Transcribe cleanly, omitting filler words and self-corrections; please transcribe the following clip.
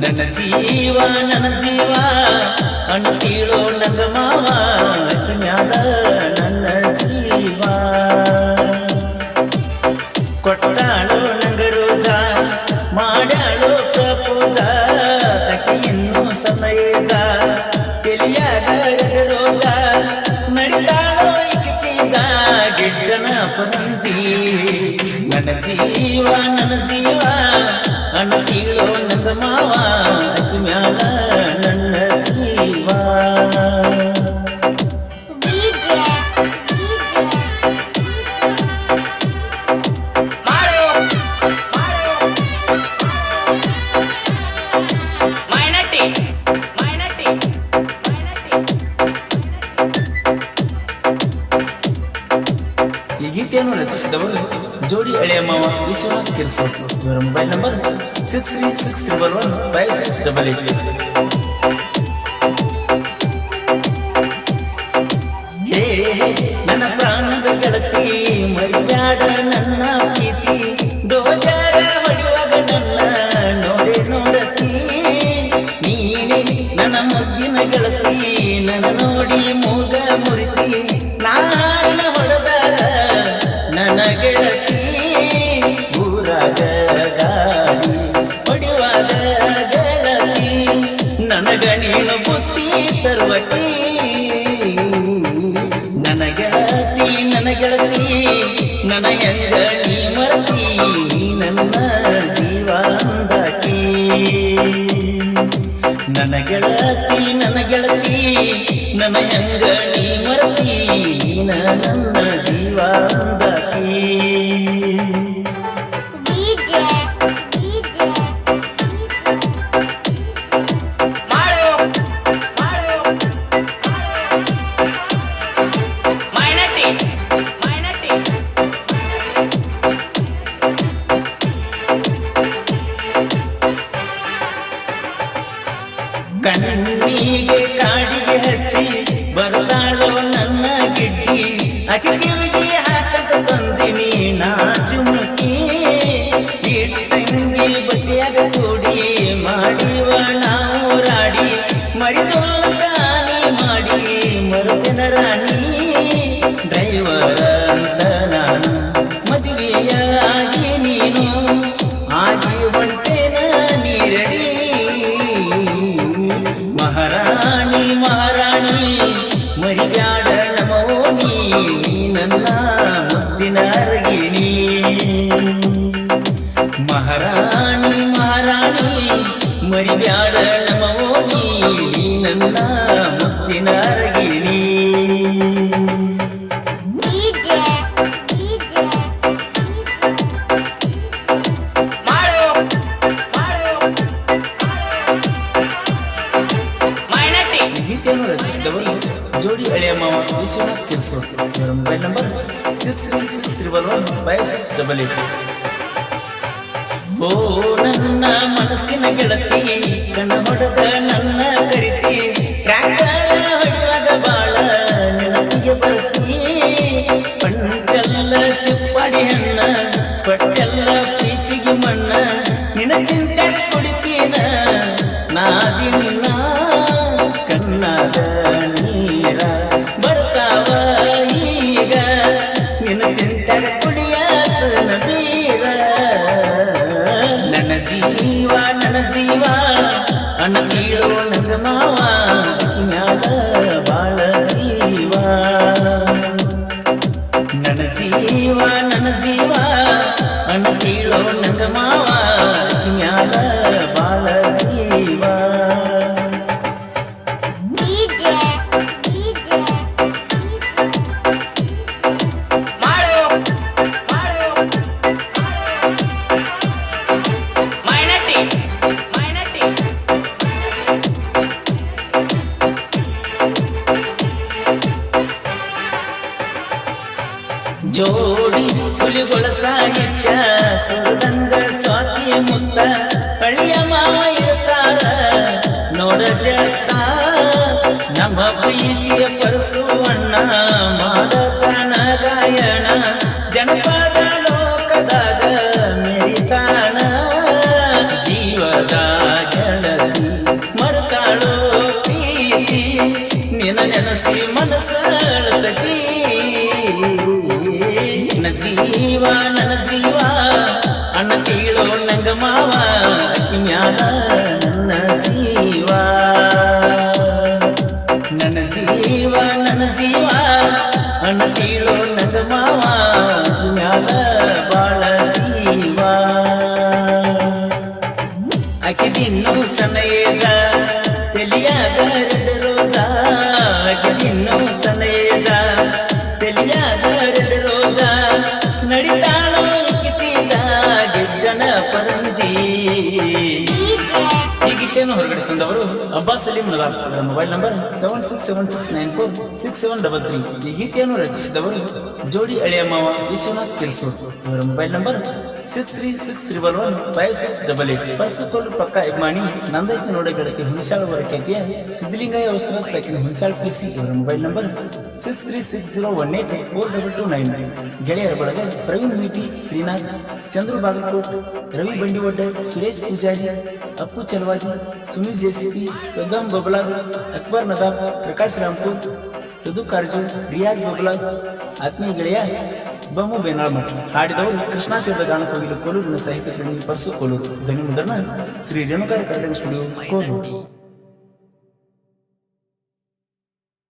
ನನ್ನ ಜೀವ ಅಂಟೀಳೋ ನಂಗ ಮಾವ ಮ್ಯಾಲ ನನ್ನ ಜೀವ ಕೊಟ್ಟಾಳೋ ನಂಗ ರೋಜ ಮಾಡ್ಯಾಳೋ ಪ್ರಪೋಜ ಅಕ್ಕಿ ಇನ್ನೂ ಸಮಯಜ ತಿಳಿಯಾಗ ರೋಜ ನಡಿತಾಳೋ ಇಕ್ಕಿ ಚೀಜ ಗಿಡ್ಡನ ಪರಂಜಿ ನನ್ನ ಜೀವ ಅಂಟೀಳೋ ನಂಗ ಮಾವ ಅಕ್ಕಿ ಮ್ಯಾಲ ನನ್ನ ಜೀವ ಈ ಗೀತೆಯನ್ನು ರಚಿಸಿದವರು ಜೋಡಿ ಹಳೆಯ ಮಾವ ವಿಶ್ವನಾಥ್ ಕಿರ್ಸೋ. ಇವರ ಮೊಬೈಲ್ ನಂಬರ್ 6363115688. ಹೇ ನನ್ನ ಪ್ರಾಣದ ಗೆಳತಿ ಮರಿಬ್ಯಾಡ ನನ್ನ ಪ್ರೀತಿ ಡೋಜಾರ ಹೊಡೆಯುವಾಗ ನನ್ನ ನೋಡತಿ ನೀನೆ ನನ್ನ ಮಗ್ಗಿನ ಗೆಳತಿ ನನ್ನ ನೋಡಿ ಮೂಗ ಮುರಿತಿ ನಾನ ಹೊಡೆದಾಗ ನನ್ನ ಗೆಳತಿ ಊರಾಗ ಗಾಡಿ ಹೊಡೆಯುವಾಗ ಗೆಳತಿ ನನಗ ನೀನು ಬುತ್ತಿ ತರುವಟಿ ನನ್ನ ಗೆಳತಿ ನನ್ನ ಹೆಂಗ ನೀ ಮರತಿ ನನ್ನ ಜೀವ ಅಂದಾಕಿ ನನ್ನ ಗೆಳತಿ ನನ್ನ ಹೆಂಗ ನೀ ಮರತಿ ನನ್ನ ಜೀವ ಅಂದಾಕಿ ಕಣ್ಣಿಗೆ ಕಾಡಿಗೆ ಹಚ್ಚಿ ಬರ್ತಾಳೋ ನನ್ನ ಗಿಡ್ಡಿ ಅಕ್ಕಿ ಕಿವಿಗೆ ಹಾಕತ ತಂದಿನಿ ನಾ ಚುಮುಕಿ ಇಟ್ಟಂಗಿ ಬಟ್ಟೆಯಾಗ ಕೂಡಿ ಮಾಡಿವ ನಾವು ರಾಡಿ ಮರಿದೊಲ್ಲ ಕಾನಿ ಮಾಡಿ ಮರುದಿನ ರಾಣಿ ಡ್ರೈವರ್ ಅಂತ ನಾನು ಮದುವೆಯಾಗಿ ನೀನು ಆಗಿ ಹೊಂಟೇನ ನೀರಡಿ ಮಹಾರಾಣಿ ಮರಿಬ್ಯಾಡ ನಮೋನಿ ನನ್ನ ಮುದ್ದಿನ ಅರಗಿಣಿ ಮಹಾರಾಣಿ ಮರಿಬ್ಯಾಡ ನಮೋನಿ ನನ್ನ ಮುದ್ದಿನ ಅರಗಿಣಿ ಗೀತೆಯನ್ನು ರಚಿಸಿದವರು ಜೋಡಿ ಹಳೆಯ ಮಾವ ವಿಶ್ವನಾಥ್ ಕಿರ್ಸೋ. ಇವರ ಮೊಬೈಲ್ ನಂಬರ್ 6363115688. ಓ ನನ್ನ ಮನಸ್ಸಿನ ಗೆಳತಿ ಕಣ್ಣ ಹೊಡೆದ ನನ್ನ ಕರಿತಿ ಟ್ರ್ಯಾಕ್ಟರ್ ಹೊಡೆಯುವಾಗ ಬಾಳ ನೆನಪಿಗೆ ಬರ್ತಿ ಪಂಟೆಲ್ಲ ಚಿಪ್ಪಾಡಿ ಹಣ್ಣ ಪಟ್ಟೆಲ್ಲ ಪ್ರೀತಿಗೆ ಮಣ್ಣ ನಿನ್ನ ಚಿಂತೆ ಕುಡಿತೀನ ನಾದಿನ ಕಣ್ಣಾದ ನೀರ ಬರ್ತಾವ ಈಗ ನಿನ್ನ ಚಿಂತೆಗ ಕುಡಿಯಾದ ಬೀರ ನನ್ನ ಜೀವ ಅಂಟೀಳೋ ನಂಗ ಮಾವ ಮ್ಯಾಲ ಬಾಳ ಜೀವ ನನ್ನ ಜೀವ ಅಂಟೀಳೋ ನಂಗ ಮಾವ ಮ್ಯಾಲ ಬಾಳ ಜೀವ ಜೋಡಿ ಹುಲಿಗಳ ಸಾಹಿತ್ಯ ಸುರದಂಗ ಸ್ವಾತಿ ಮುತ್ತ ಅಳಿಯ ಮಾವ ಇರ್ತಾರ ನೋಡ ಜತ್ತ ನಮ್ಮ ಪ್ರೀತಿಯ ಪರಸುವಣ್ಣ ಮಾಡತಾನ ಗಾಯನ ಜನಪದ ಲೋಕದಾಗ ಮೆರಿತಾನ ಜೀವದ ಗೆಳತಿ ನೆನಸಿ ಮನಸ್ಸಳತತಿ ನನ್ನ ಜೀವ ಅಣ್ಣ ತೀಳೋ ನಂಗ ಮಾವ ಅಕ್ಕಿ ಮ್ಯಾಲ ನನ್ನ ಜೀವ ಅಣ್ಣ ತೀಳೋ ನಂಗ ಮಾವ ಅಕ್ಕಿ ಮ್ಯಾಲ ಬಾಳ ಜೀವ ಆಕೆ ದಿನ್ನು ಸಣ್ಣ ಏಜ ತೆಲಿಯಾಗ ಎರಡು ರೋಜ ಆಕೆ ದಿನ್ನು ಸಣ್ಣ ಏಜ ತೆಲಿಯಾಗ ಎರಡು ರೋಜ ನಡಿತಾಳೋ ಇಕ್ಕಿ ಚೀಜ ಗಿಡ್ಡನ ಪರಂಜಿ ಈ ಗೀತೆಯನ್ನು ಹೊರಗಡೆ ತಂದವರು ಅಬ್ಬಾಸ್ ಸಲೀಂ ನದಾಫ್. ಅವರ ಮೊಬೈಲ್ ನಂಬರ್ 7676946733. ಈ ಗೀತೆಯನ್ನು ರಚಿಸಿದವರು ಜೋಡಿ ಹಳೆಯ ಮಾವ ವಿಶ್ವನಾಥ್ ಕಿರ್ಸೂರ್. ಇವರ ಮೊಬೈಲ್ ನಂಬರ್ 63611568. ಪರ್ಸುಕೋಲು ಪಕ್ಕ ಇಬ್ಮಾಣಿ ನಂದೈತಿ ನೋಡೆ ಗೆಳತಿ ಹುಣಸಾಳ ಹೊರಕೆತಿಯ ಸಿದ್ಧಲಿಂಗಯ್ಯ ವಸ್ತ್ರ ಸಾಕಿನ ಹುಣಸಾಳ ಪಿಸಿ. ಇವರ ಮೊಬೈಲ್ ನಂಬರ್ 6360184229. ಗೆಳೆಯರ ಬಳಗ ಪ್ರವೀಣ್ ಮೀಟಿ, ಶ್ರೀನಾಥ್, ಚಂದ್ರು ಬಾಗಲಕೋಟ್, ರವಿ ಬಂಡಿವಡ್ಡ, ಸುರೇಶ್ ಪೂಜಾರಿ, ಅಪ್ಪು ಚಲವಾದಿ, ಸುನಿಲ್ ಜೆಸಿಪಿ, ಸದ್ದಾಂ ಬಬಲಾದ್, ಅಕ್ಬರ್ ನದಾಬ್, ಪ್ರಕಾಶ್ ರಾಮ್ಪುರ್, ಸದು ಕಾರ್ಜು, ರಿಯಾಜ್ ಬಬಲಾದ್, ಆತ್ಮೀಯ ಗೆಳೆಯ ಬಮ್ಮು ಬೇನಾಳ್. ಹಾಡಿದವರು ಕೃಷ್ಣಾ ತೀರದ ಗಾನಕೋಗಿಲು ಕೋಲೂರಿನ ಸಾಹಿತ್ಯ ಪ್ರೇಮಿ ಪರ್ಸು ಕೋಲೂರು. ಧ್ವನಿ ಮುದ್ರಣ ಶ್ರೀ ರೇಣುಕಾರಿ ಕನ್ನಡ ಸ್ಟುಡಿಯೋ ಕೋಲೂರು.